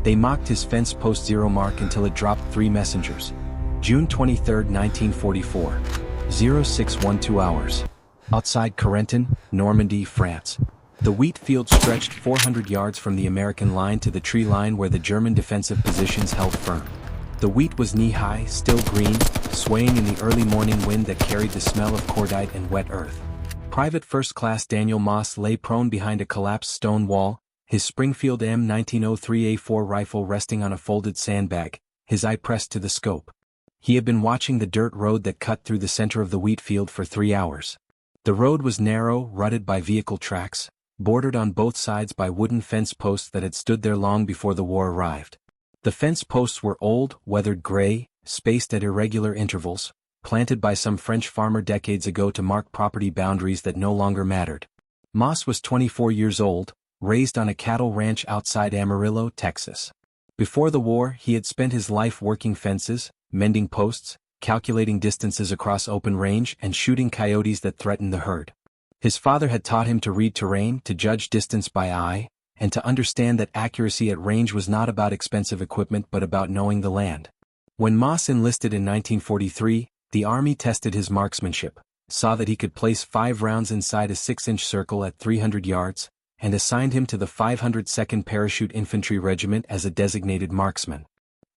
They mocked his fence post zero mark until it dropped 3 messengers. June 23, 1944. 0612 hours. Outside Corentin, Normandy, France. The wheat field stretched 400 yards from the American line to the tree line where the German defensive positions held firm. The wheat was knee-high, still green, swaying in the early morning wind that carried the smell of cordite and wet earth. Private First Class Daniel Moss lay prone behind a collapsed stone wall, his Springfield M1903A4 rifle resting on a folded sandbag, his eye pressed to the scope. He had been watching the dirt road that cut through the center of the wheat field for 3 hours. The road was narrow, rutted by vehicle tracks, bordered on both sides by wooden fence posts that had stood there long before the war arrived. The fence posts were old, weathered gray, spaced at irregular intervals, planted by some French farmer decades ago to mark property boundaries that no longer mattered. Moss was 24 years old, raised on a cattle ranch outside Amarillo, Texas. Before the war, he had spent his life working fences, mending posts, calculating distances across open range, and shooting coyotes that threatened the herd. His father had taught him to read terrain, to judge distance by eye, and to understand that accuracy at range was not about expensive equipment but about knowing the land. When Moss enlisted in 1943, the Army tested his marksmanship, saw that he could place 5 rounds inside a 6-inch circle at 300 yards, and assigned him to the 502nd Parachute Infantry Regiment as a designated marksman.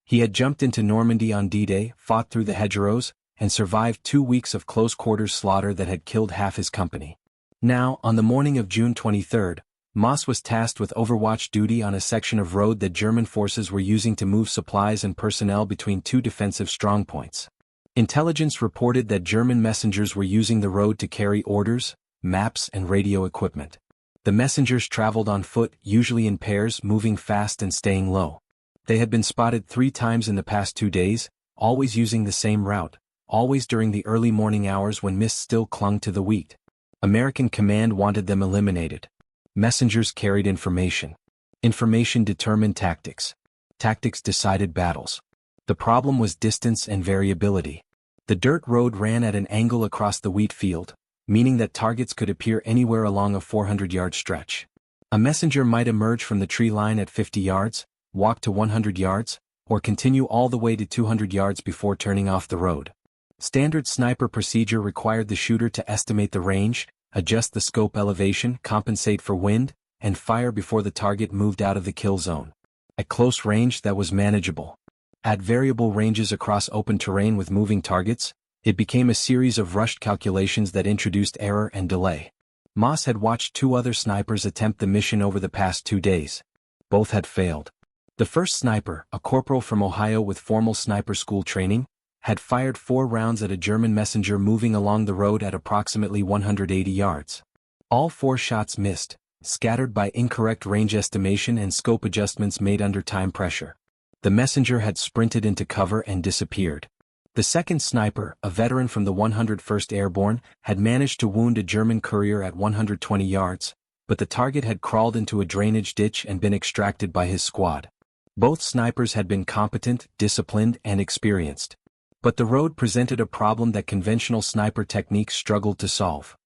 He had jumped into Normandy on D-Day, fought through the hedgerows, and survived 2 weeks of close-quarters slaughter that had killed half his company. Now, on the morning of June 23, Moss was tasked with overwatch duty on a section of road that German forces were using to move supplies and personnel between 2 defensive strongpoints. Intelligence reported that German messengers were using the road to carry orders, maps, and radio equipment. The messengers traveled on foot, usually in pairs, moving fast and staying low. They had been spotted 3 times in the past 2 days, always using the same route, always during the early morning hours when mist still clung to the wheat. American command wanted them eliminated. Messengers carried information. Information determined tactics. Tactics decided battles. The problem was distance and variability. The dirt road ran at an angle across the wheat field, meaning that targets could appear anywhere along a 400-yard stretch. A messenger might emerge from the tree line at 50 yards, walk to 100 yards, or continue all the way to 200 yards before turning off the road. Standard sniper procedure required the shooter to estimate the range, adjust the scope elevation, compensate for wind, and fire before the target moved out of the kill zone. At close range, that was manageable. At variable ranges across open terrain with moving targets, it became a series of rushed calculations that introduced error and delay. Moss had watched 2 other snipers attempt the mission over the past 2 days. Both had failed. The first sniper, a corporal from Ohio with formal sniper school training, had fired 4 rounds at a German messenger moving along the road at approximately 180 yards. All 4 shots missed, scattered by incorrect range estimation and scope adjustments made under time pressure. The messenger had sprinted into cover and disappeared. The second sniper, a veteran from the 101st Airborne, had managed to wound a German courier at 120 yards, but the target had crawled into a drainage ditch and been extracted by his squad. Both snipers had been competent, disciplined, and experienced. But the road presented a problem that conventional sniper techniques struggled to solve.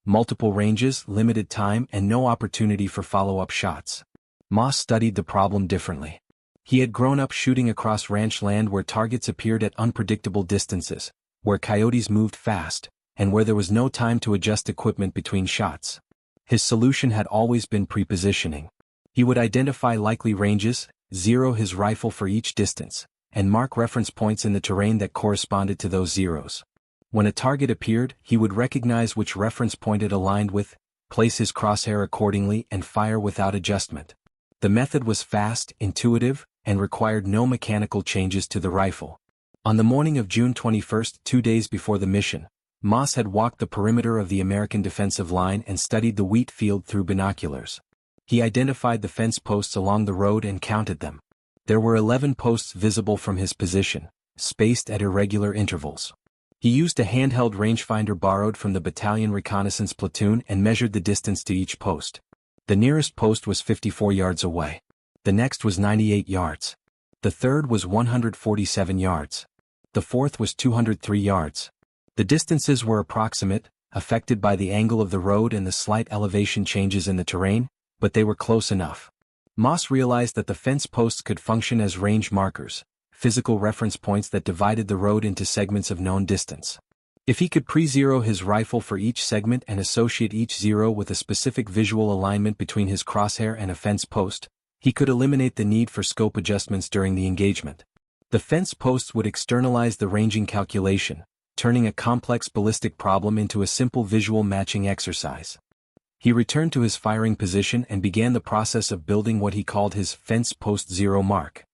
Multiple ranges, limited time, and no opportunity for follow-up shots. Moss studied the problem differently. He had grown up shooting across ranch land where targets appeared at unpredictable distances, where coyotes moved fast, and where there was no time to adjust equipment between shots. His solution had always been prepositioning. He would identify likely ranges, zero his rifle for each distance, and mark reference points in the terrain that corresponded to those zeros. When a target appeared, he would recognize which reference point it aligned with, place his crosshair accordingly, and fire without adjustment. The method was fast, intuitive, and required no mechanical changes to the rifle. On the morning of June 21, 2 days before the mission, Moss had walked the perimeter of the American defensive line and studied the wheat field through binoculars. He identified the fence posts along the road and counted them. There were 11 posts visible from his position, spaced at irregular intervals. He used a handheld rangefinder borrowed from the battalion reconnaissance platoon and measured the distance to each post. The nearest post was 54 yards away. The next was 98 yards. The third was 147 yards. The fourth was 203 yards. The distances were approximate, affected by the angle of the road and the slight elevation changes in the terrain, but they were close enough. Moss realized that the fence posts could function as range markers, physical reference points that divided the road into segments of known distance. If he could pre-zero his rifle for each segment and associate each zero with a specific visual alignment between his crosshair and a fence post, he could eliminate the need for scope adjustments during the engagement. The fence posts would externalize the ranging calculation, turning a complex ballistic problem into a simple visual matching exercise. He returned to his firing position and began the process of building what he called his fence post zero mark.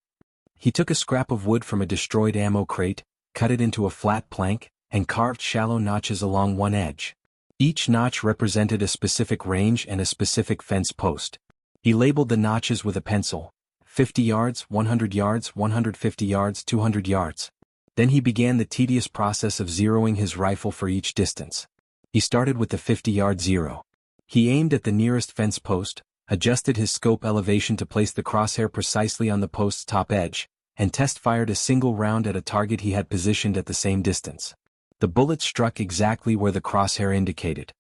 He took a scrap of wood from a destroyed ammo crate, cut it into a flat plank, and carved shallow notches along one edge. Each notch represented a specific range and a specific fence post. He labeled the notches with a pencil: 50 yards, 100 yards, 150 yards, 200 yards. Then he began the tedious process of zeroing his rifle for each distance. He started with the 50-yard zero. He aimed at the nearest fence post, adjusted his scope elevation to place the crosshair precisely on the post's top edge, and test-fired a single round at a target he had positioned at the same distance. The bullet struck exactly where the crosshair indicated.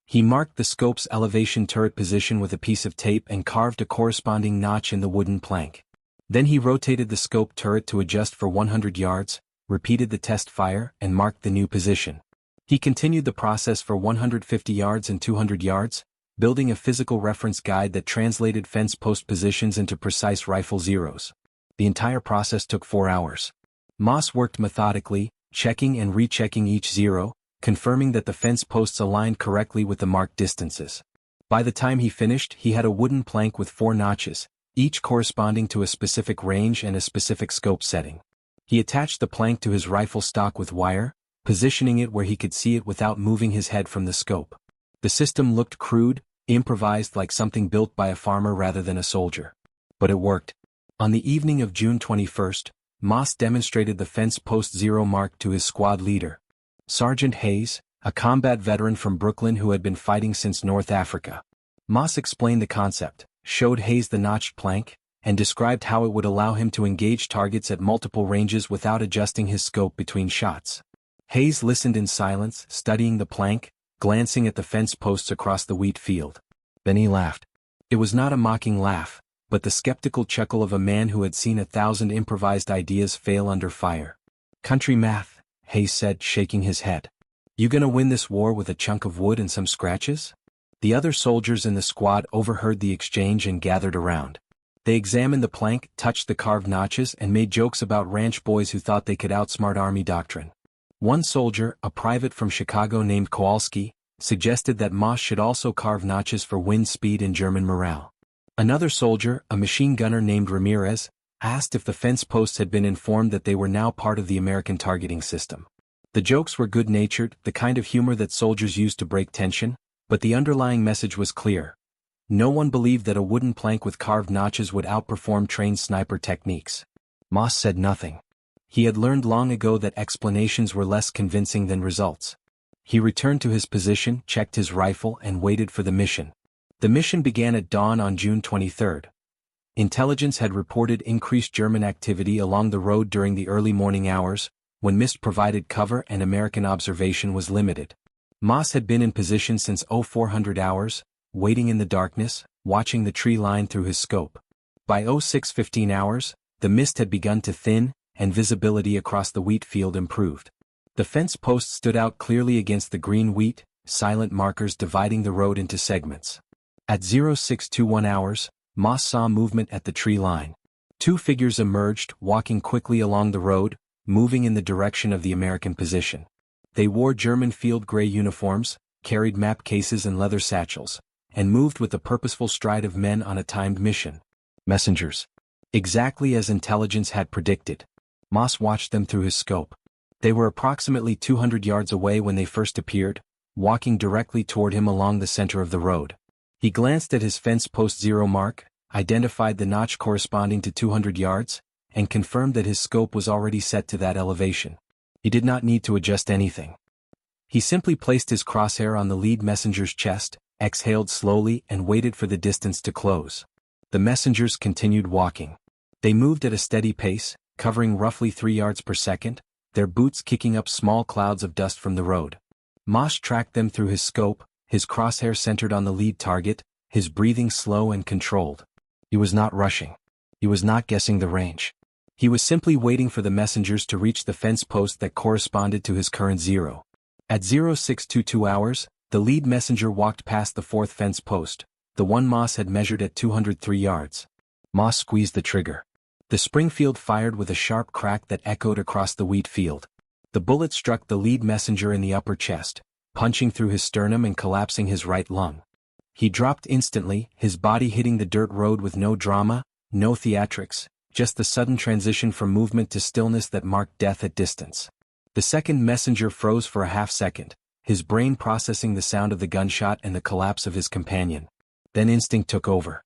He marked the scope's elevation turret position with a piece of tape and carved a corresponding notch in the wooden plank. Then he rotated the scope turret to adjust for 100 yards, repeated the test fire, and marked the new position. He continued the process for 150 yards and 200 yards, building a physical reference guide that translated fence post positions into precise rifle zeros. The entire process took 4 hours. Moss worked methodically, checking and rechecking each zero, confirming that the fence posts aligned correctly with the marked distances. By the time he finished, he had a wooden plank with 4 notches, each corresponding to a specific range and a specific scope setting. He attached the plank to his rifle stock with wire, positioning it where he could see it without moving his head from the scope. The system looked crude, improvised, like something built by a farmer rather than a soldier. But it worked. On the evening of June 21st, Moss demonstrated the fence post zero mark to his squad leader, Sergeant Hayes, a combat veteran from Brooklyn who had been fighting since North Africa. Moss explained the concept, showed Hayes the notched plank, and described how it would allow him to engage targets at multiple ranges without adjusting his scope between shots. Hayes listened in silence, studying the plank, glancing at the fence posts across the wheat field. Then he laughed. It was not a mocking laugh, but the skeptical chuckle of a man who had seen 1,000 improvised ideas fail under fire. "Country math," Hayes said, shaking his head. "You gonna win this war with a chunk of wood and some scratches?" The other soldiers in the squad overheard the exchange and gathered around. They examined the plank, touched the carved notches, and made jokes about ranch boys who thought they could outsmart army doctrine. One soldier, a private from Chicago named Kowalski, suggested that Moss should also carve notches for wind speed and German morale. Another soldier, a machine gunner named Ramirez, asked if the fence posts had been informed that they were now part of the American targeting system. The jokes were good-natured, the kind of humor that soldiers use to break tension, but the underlying message was clear. No one believed that a wooden plank with carved notches would outperform trained sniper techniques. Moss said nothing. He had learned long ago that explanations were less convincing than results. He returned to his position, checked his rifle, and waited for the mission. The mission began at dawn on June 23rd. Intelligence had reported increased German activity along the road during the early morning hours, when mist provided cover and American observation was limited. Moss had been in position since 0400 hours, waiting in the darkness, watching the tree line through his scope. By 0615 hours, the mist had begun to thin, and visibility across the wheat field improved. The fence posts stood out clearly against the green wheat, silent markers dividing the road into segments. At 0621 hours, Moss saw movement at the tree line. 2 figures emerged, walking quickly along the road, moving in the direction of the American position. They wore German field gray uniforms, carried map cases and leather satchels, and moved with the purposeful stride of men on a timed mission. Messengers. Exactly as intelligence had predicted. Moss watched them through his scope. They were approximately 200 yards away when they first appeared, walking directly toward him along the center of the road. He glanced at his fence post zero mark, identified the notch corresponding to 200 yards, and confirmed that his scope was already set to that elevation. He did not need to adjust anything. He simply placed his crosshair on the lead messenger's chest, exhaled slowly, and waited for the distance to close. The messengers continued walking. They moved at a steady pace, covering roughly 3 yards per second, their boots kicking up small clouds of dust from the road. Moss tracked them through his scope, his crosshair centered on the lead target, his breathing slow and controlled. He was not rushing. He was not guessing the range. He was simply waiting for the messengers to reach the fence post that corresponded to his current zero. At 0622 hours, the lead messenger walked past the fourth fence post, the one Moss had measured at 203 yards. Moss squeezed the trigger. The Springfield fired with a sharp crack that echoed across the wheat field. The bullet struck the lead messenger in the upper chest, punching through his sternum and collapsing his right lung. He dropped instantly, his body hitting the dirt road with no drama, no theatrics, just the sudden transition from movement to stillness that marked death at distance. The second messenger froze for a half-second, his brain processing the sound of the gunshot and the collapse of his companion. Then instinct took over.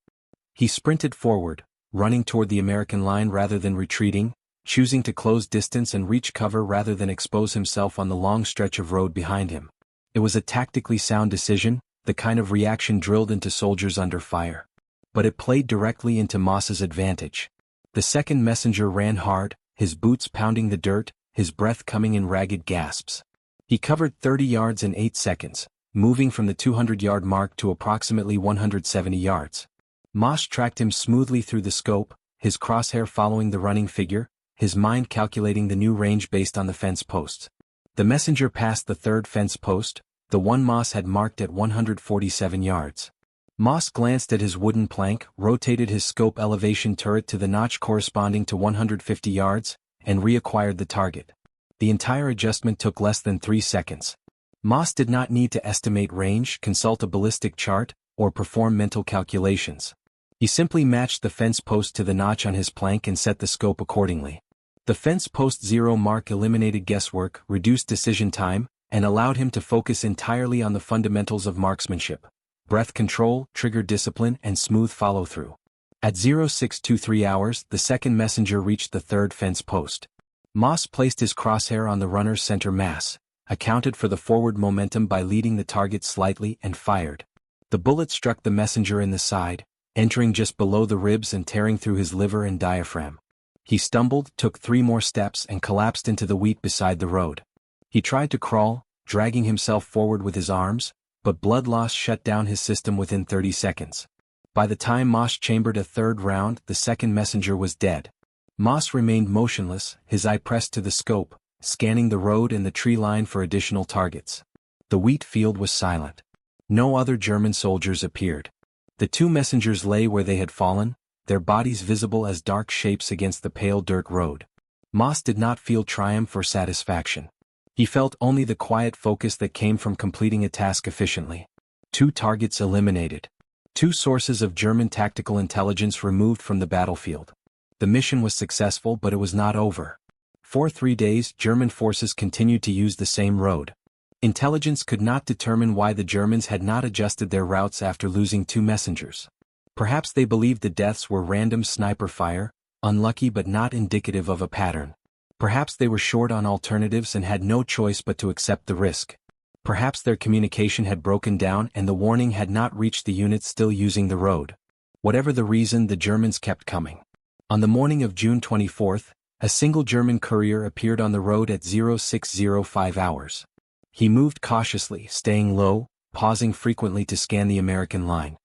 He sprinted forward, running toward the American line rather than retreating, choosing to close distance and reach cover rather than expose himself on the long stretch of road behind him. It was a tactically sound decision, the kind of reaction drilled into soldiers under fire. But it played directly into Moss's advantage. The second messenger ran hard, his boots pounding the dirt, his breath coming in ragged gasps. He covered 30 yards in 8 seconds, moving from the 200-yard mark to approximately 170 yards. Moss tracked him smoothly through the scope, his crosshair following the running figure, his mind calculating the new range based on the fence posts. The messenger passed the third fence post, the one Moss had marked at 147 yards. Moss glanced at his wooden plank, rotated his scope elevation turret to the notch corresponding to 150 yards, and reacquired the target. The entire adjustment took less than 3 seconds. Moss did not need to estimate range, consult a ballistic chart, or perform mental calculations. He simply matched the fence post to the notch on his plank and set the scope accordingly. The fence post zero mark eliminated guesswork, reduced decision time, and allowed him to focus entirely on the fundamentals of marksmanship: breath control, trigger discipline, and smooth follow-through. At 0623 hours, the second messenger reached the third fence post. Moss placed his crosshair on the runner's center mass, accounted for the forward momentum by leading the target slightly, and fired. The bullet struck the messenger in the side, entering just below the ribs and tearing through his liver and diaphragm. He stumbled, took 3 more steps, and collapsed into the wheat beside the road. He tried to crawl, dragging himself forward with his arms, but blood loss shut down his system within 30 seconds. By the time Moss chambered a third round, the second messenger was dead. Moss remained motionless, his eye pressed to the scope, scanning the road and the tree line for additional targets. The wheat field was silent. No other German soldiers appeared. The 2 messengers lay where they had fallen, their bodies visible as dark shapes against the pale dirt road. Moss did not feel triumph or satisfaction. He felt only the quiet focus that came from completing a task efficiently. 2 targets eliminated. 2 sources of German tactical intelligence removed from the battlefield. The mission was successful, but it was not over. For 3 days, German forces continued to use the same road. Intelligence could not determine why the Germans had not adjusted their routes after losing 2 messengers. Perhaps they believed the deaths were random sniper fire, unlucky but not indicative of a pattern. Perhaps they were short on alternatives and had no choice but to accept the risk. Perhaps their communication had broken down and the warning had not reached the units still using the road. Whatever the reason, the Germans kept coming. On the morning of June 24, a single German courier appeared on the road at 0605 hours. He moved cautiously, staying low, pausing frequently to scan the American line.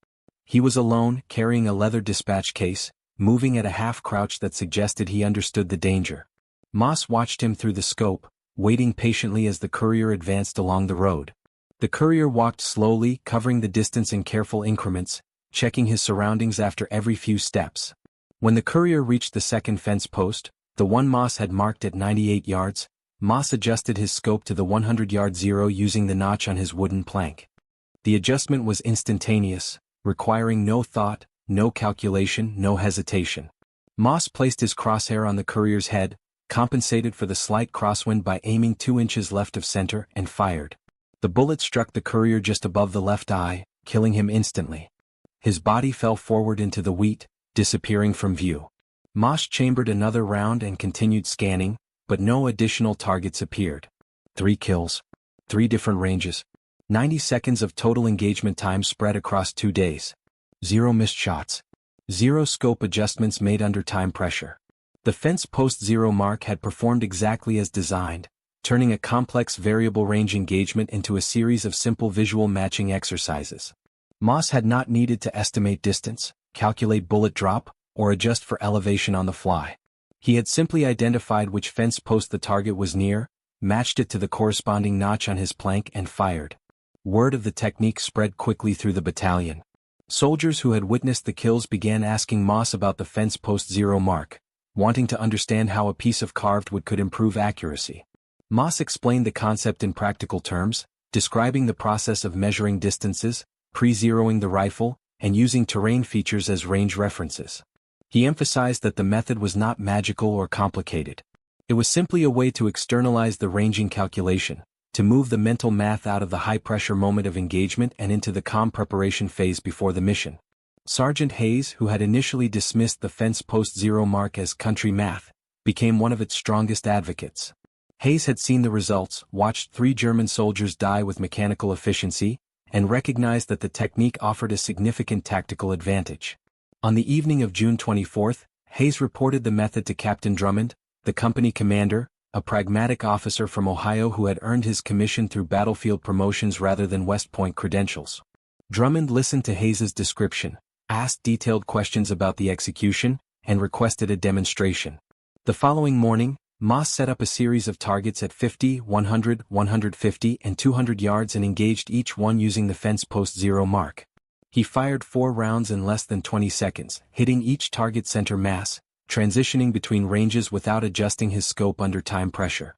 He was alone, carrying a leather dispatch case, moving at a half-crouch that suggested he understood the danger. Moss watched him through the scope, waiting patiently as the courier advanced along the road. The courier walked slowly, covering the distance in careful increments, checking his surroundings after every few steps. When the courier reached the second fence post, the one Moss had marked at 98 yards, Moss adjusted his scope to the 100-yard zero using the notch on his wooden plank. The adjustment was instantaneous, requiring no thought, no calculation, no hesitation. Moss placed his crosshair on the courier's head, compensated for the slight crosswind by aiming 2 inches left of center, and fired. The bullet struck the courier just above the left eye, killing him instantly. His body fell forward into the wheat, disappearing from view. Moss chambered another round and continued scanning, but no additional targets appeared. 3 kills. 3 different ranges. 90 seconds of total engagement time spread across 2 days. 0 missed shots. 0 scope adjustments made under time pressure. The fence post zero mark had performed exactly as designed, turning a complex variable range engagement into a series of simple visual matching exercises. Moss had not needed to estimate distance, calculate bullet drop, or adjust for elevation on the fly. He had simply identified which fence post the target was near, matched it to the corresponding notch on his plank and fired. Word of the technique spread quickly through the battalion. Soldiers who had witnessed the kills began asking Moss about the fence post 0 mark, wanting to understand how a piece of carved wood could improve accuracy. Moss explained the concept in practical terms, describing the process of measuring distances, pre-zeroing the rifle, and using terrain features as range references. He emphasized that the method was not magical or complicated. It was simply a way to externalize the ranging calculation, to move the mental math out of the high-pressure moment of engagement and into the calm preparation phase before the mission. Sergeant Hayes, who had initially dismissed the fence post 0 mark as country math, became one of its strongest advocates. Hayes had seen the results, watched 3 German soldiers die with mechanical efficiency, and recognized that the technique offered a significant tactical advantage. On the evening of June 24, Hayes reported the method to Captain Drummond, the company commander, a pragmatic officer from Ohio who had earned his commission through battlefield promotions rather than West Point credentials. Drummond listened to Hayes's description, asked detailed questions about the execution, and requested a demonstration. The following morning, Moss set up a series of targets at 50, 100, 150, and 200 yards and engaged each one using the fence post 0 mark. He fired 4 rounds in less than 20 seconds, hitting each target center mass, transitioning between ranges without adjusting his scope under time pressure.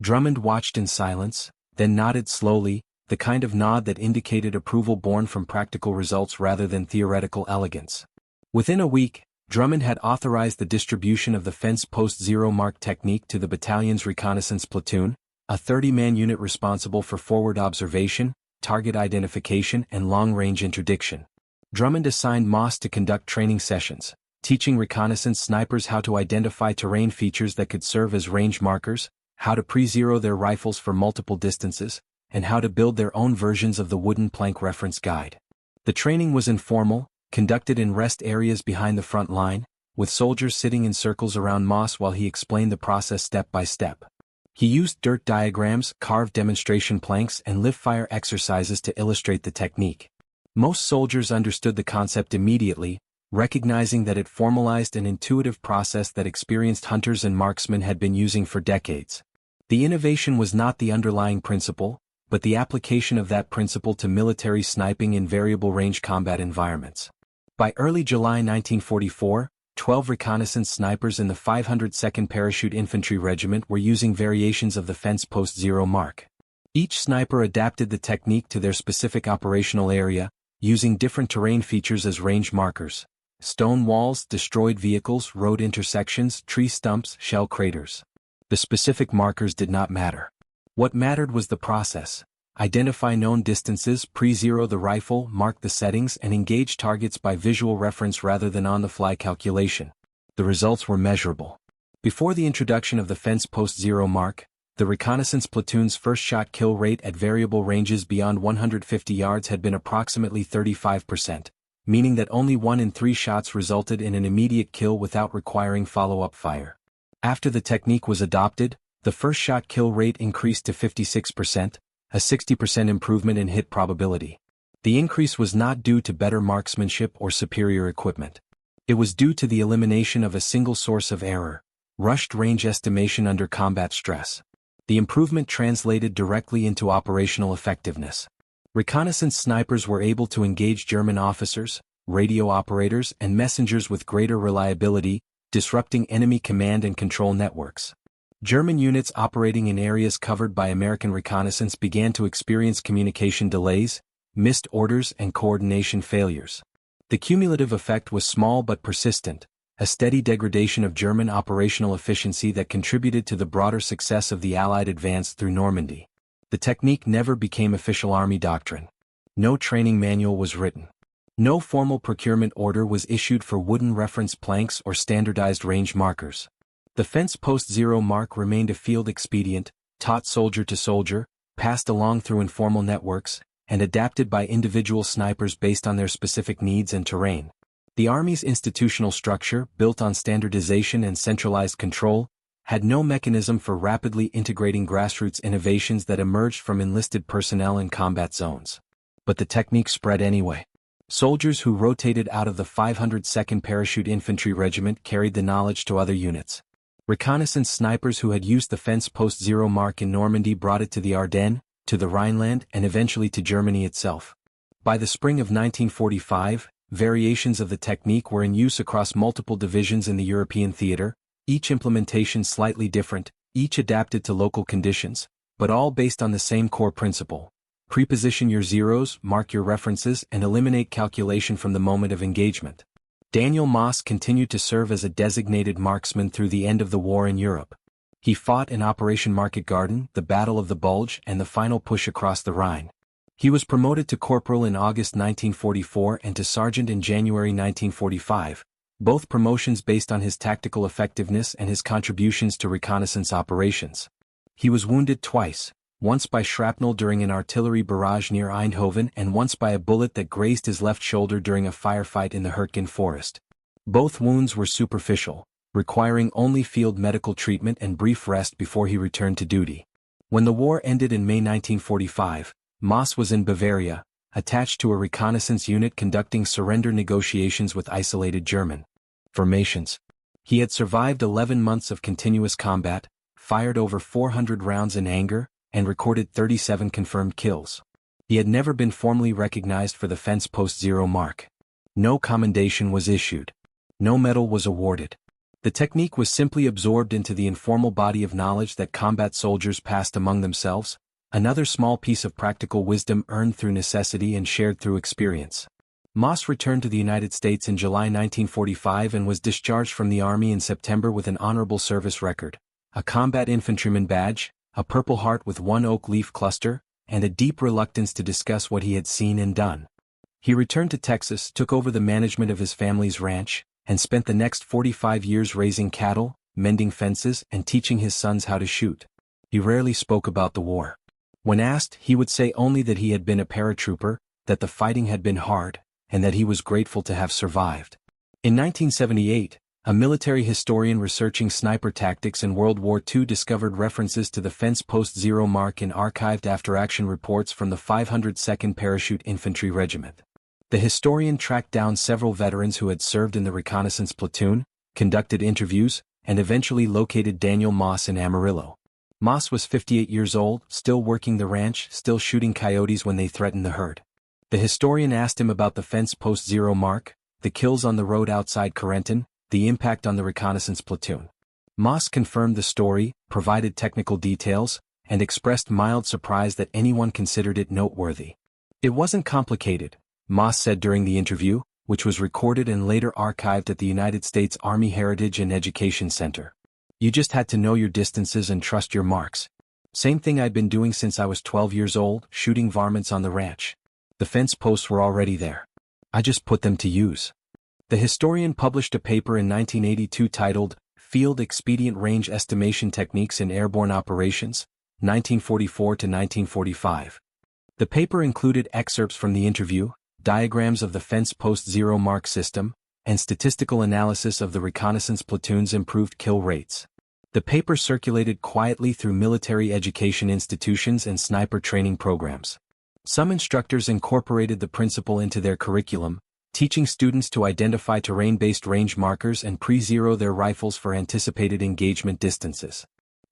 Drummond watched in silence, then nodded slowly, the kind of nod that indicated approval born from practical results rather than theoretical elegance. Within a week, Drummond had authorized the distribution of the fence post 0 mark technique to the battalion's reconnaissance platoon, a 30-man unit responsible for forward observation, target identification, and long-range interdiction. Drummond assigned Moss to conduct training sessions, teaching reconnaissance snipers how to identify terrain features that could serve as range markers, how to pre-zero their rifles for multiple distances, and how to build their own versions of the wooden plank reference guide. The training was informal, conducted in rest areas behind the front line, with soldiers sitting in circles around Moss while he explained the process step by step. He used dirt diagrams, carved demonstration planks, and live-fire exercises to illustrate the technique. Most soldiers understood the concept immediately, recognizing that it formalized an intuitive process that experienced hunters and marksmen had been using for decades. The innovation was not the underlying principle, but the application of that principle to military sniping in variable range combat environments. By early July 1944, 12 reconnaissance snipers in the 502nd Parachute Infantry Regiment were using variations of the fence post 0 mark. Each sniper adapted the technique to their specific operational area, using different terrain features as range markers: stone walls, destroyed vehicles, road intersections, tree stumps, shell craters. The specific markers did not matter. What mattered was the process. Identify known distances, pre-zero the rifle, mark the settings, and engage targets by visual reference rather than on-the-fly calculation. The results were measurable. Before the introduction of the fence post 0 mark, the reconnaissance platoon's first shot kill rate at variable ranges beyond 150 yards had been approximately 35%, meaning that only 1 in 3 shots resulted in an immediate kill without requiring follow-up fire. After the technique was adopted, the first shot kill rate increased to 56%, a 60% improvement in hit probability. The increase was not due to better marksmanship or superior equipment. It was due to the elimination of a single source of error: rushed range estimation under combat stress. The improvement translated directly into operational effectiveness. Reconnaissance snipers were able to engage German officers, radio operators, and messengers with greater reliability, disrupting enemy command and control networks. German units operating in areas covered by American reconnaissance began to experience communication delays, missed orders, and coordination failures. The cumulative effect was small but persistent, a steady degradation of German operational efficiency that contributed to the broader success of the Allied advance through Normandy. The technique never became official Army doctrine. No training manual was written. No formal procurement order was issued for wooden reference planks or standardized range markers. The fence post 0 mark remained a field expedient, taught soldier to soldier, passed along through informal networks, and adapted by individual snipers based on their specific needs and terrain. The Army's institutional structure, built on standardization and centralized control, had no mechanism for rapidly integrating grassroots innovations that emerged from enlisted personnel in combat zones. But the technique spread anyway. Soldiers who rotated out of the 502nd Parachute Infantry Regiment carried the knowledge to other units. Reconnaissance snipers who had used the fence post zero mark in Normandy brought it to the Ardennes, to the Rhineland, and eventually to Germany itself. By the spring of 1945, variations of the technique were in use across multiple divisions in the European theater, each implementation slightly different, each adapted to local conditions, but all based on the same core principle. Preposition your zeros, mark your references, and eliminate calculation from the moment of engagement. Daniel Moss continued to serve as a designated marksman through the end of the war in Europe. He fought in Operation Market Garden, the Battle of the Bulge, and the final push across the Rhine. He was promoted to corporal in August 1944 and to sergeant in January 1945, both promotions based on his tactical effectiveness and his contributions to reconnaissance operations. He was wounded twice, once by shrapnel during an artillery barrage near Eindhoven and once by a bullet that grazed his left shoulder during a firefight in the Hurtgen forest. Both wounds were superficial, requiring only field medical treatment and brief rest before he returned to duty. When the war ended in May 1945, Moss was in Bavaria, attached to a reconnaissance unit conducting surrender negotiations with isolated German formations. He had survived 11 months of continuous combat, fired over 400 rounds in anger, and recorded 37 confirmed kills. He had never been formally recognized for the fence post zero mark. No commendation was issued. No medal was awarded. The technique was simply absorbed into the informal body of knowledge that combat soldiers passed among themselves, another small piece of practical wisdom earned through necessity and shared through experience. Moss returned to the United States in July 1945 and was discharged from the Army in September with an honorable service record, a combat infantryman badge, a Purple Heart with one oak leaf cluster, and a deep reluctance to discuss what he had seen and done. He returned to Texas, took over the management of his family's ranch, and spent the next 45 years raising cattle, mending fences, and teaching his sons how to shoot. He rarely spoke about the war. When asked, he would say only that he had been a paratrooper, that the fighting had been hard, and that he was grateful to have survived. In 1978, a military historian researching sniper tactics in World War II discovered references to the fence post zero mark in archived after-action reports from the 502nd Parachute Infantry Regiment. The historian tracked down several veterans who had served in the reconnaissance platoon, conducted interviews, and eventually located Daniel Moss in Amarillo. Moss was 58 years old, still working the ranch, still shooting coyotes when they threatened the herd. The historian asked him about the fence post zero mark, the kills on the road outside Corentin, the impact on the reconnaissance platoon. Moss confirmed the story, provided technical details, and expressed mild surprise that anyone considered it noteworthy. "It wasn't complicated," Moss said during the interview, which was recorded and later archived at the United States Army Heritage and Education Center. "You just had to know your distances and trust your marks. Same thing I'd been doing since I was 12 years old, shooting varmints on the ranch. The fence posts were already there. I just put them to use." The historian published a paper in 1982 titled, Field Expedient Range Estimation Techniques in Airborne Operations, 1944 to 1945. The paper included excerpts from the interview, diagrams of the fence post zero mark system, and statistical analysis of the reconnaissance platoon's improved kill rates. The paper circulated quietly through military education institutions and sniper training programs. Some instructors incorporated the principle into their curriculum, teaching students to identify terrain-based range markers and pre-zero their rifles for anticipated engagement distances.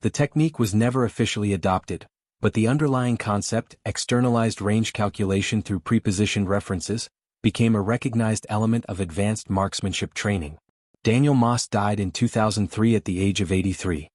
The technique was never officially adopted, but the underlying concept, externalized range calculation through prepositioned references, became a recognized element of advanced marksmanship training. Daniel Moss died in 2003 at the age of 83.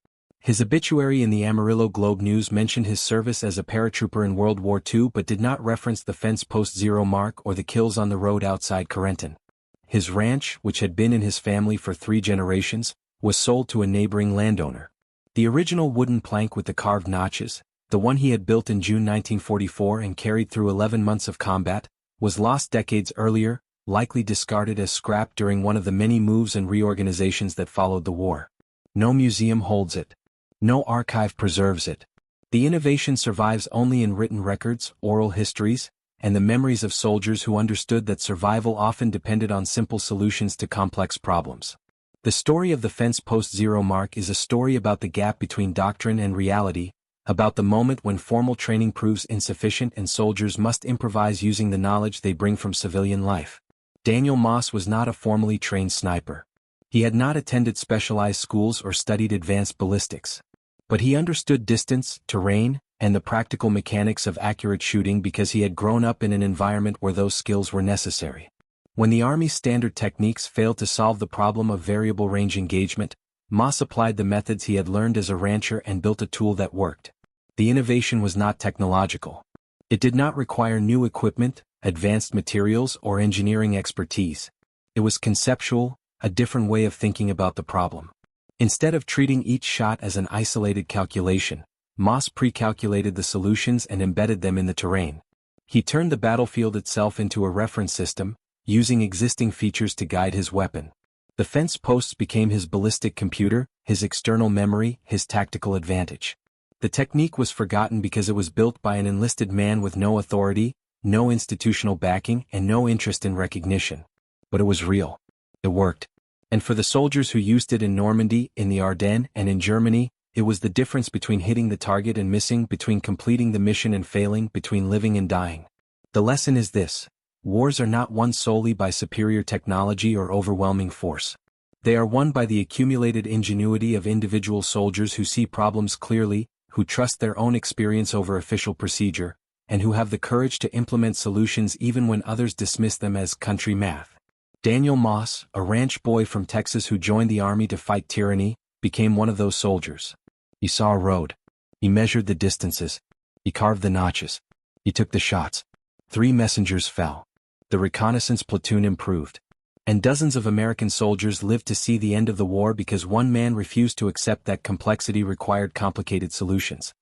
His obituary in the Amarillo Globe News mentioned his service as a paratrooper in World War II but did not reference the fence post zero mark or the kills on the road outside Corentin. His ranch, which had been in his family for 3 generations, was sold to a neighboring landowner. The original wooden plank with the carved notches, the one he had built in June 1944 and carried through 11 months of combat, was lost decades earlier, likely discarded as scrap during one of the many moves and reorganizations that followed the war. No museum holds it. No archive preserves it. The innovation survives only in written records, oral histories, and the memories of soldiers who understood that survival often depended on simple solutions to complex problems. The story of the fence post zero mark is a story about the gap between doctrine and reality, about the moment when formal training proves insufficient and soldiers must improvise using the knowledge they bring from civilian life. Daniel Moss was not a formally trained sniper. He had not attended specialized schools or studied advanced ballistics. But he understood distance, terrain, and the practical mechanics of accurate shooting because he had grown up in an environment where those skills were necessary. When the Army's standard techniques failed to solve the problem of variable range engagement, Moss applied the methods he had learned as a rancher and built a tool that worked. The innovation was not technological. It did not require new equipment, advanced materials, or engineering expertise. It was conceptual, a different way of thinking about the problem. Instead of treating each shot as an isolated calculation, Moss pre-calculated the solutions and embedded them in the terrain. He turned the battlefield itself into a reference system, using existing features to guide his weapon. The fence posts became his ballistic computer, his external memory, his tactical advantage. The technique was forgotten because it was built by an enlisted man with no authority, no institutional backing, and no interest in recognition. But it was real. It worked. And for the soldiers who used it in Normandy, in the Ardennes, and in Germany, it was the difference between hitting the target and missing, between completing the mission and failing, between living and dying. The lesson is this: wars are not won solely by superior technology or overwhelming force. They are won by the accumulated ingenuity of individual soldiers who see problems clearly, who trust their own experience over official procedure, and who have the courage to implement solutions even when others dismiss them as country math. Daniel Moss, a ranch boy from Texas who joined the Army to fight tyranny, became one of those soldiers. He saw a road. He measured the distances. He carved the notches. He took the shots. 3 messengers fell. The reconnaissance platoon improved. And dozens of American soldiers lived to see the end of the war because one man refused to accept that complexity required complicated solutions.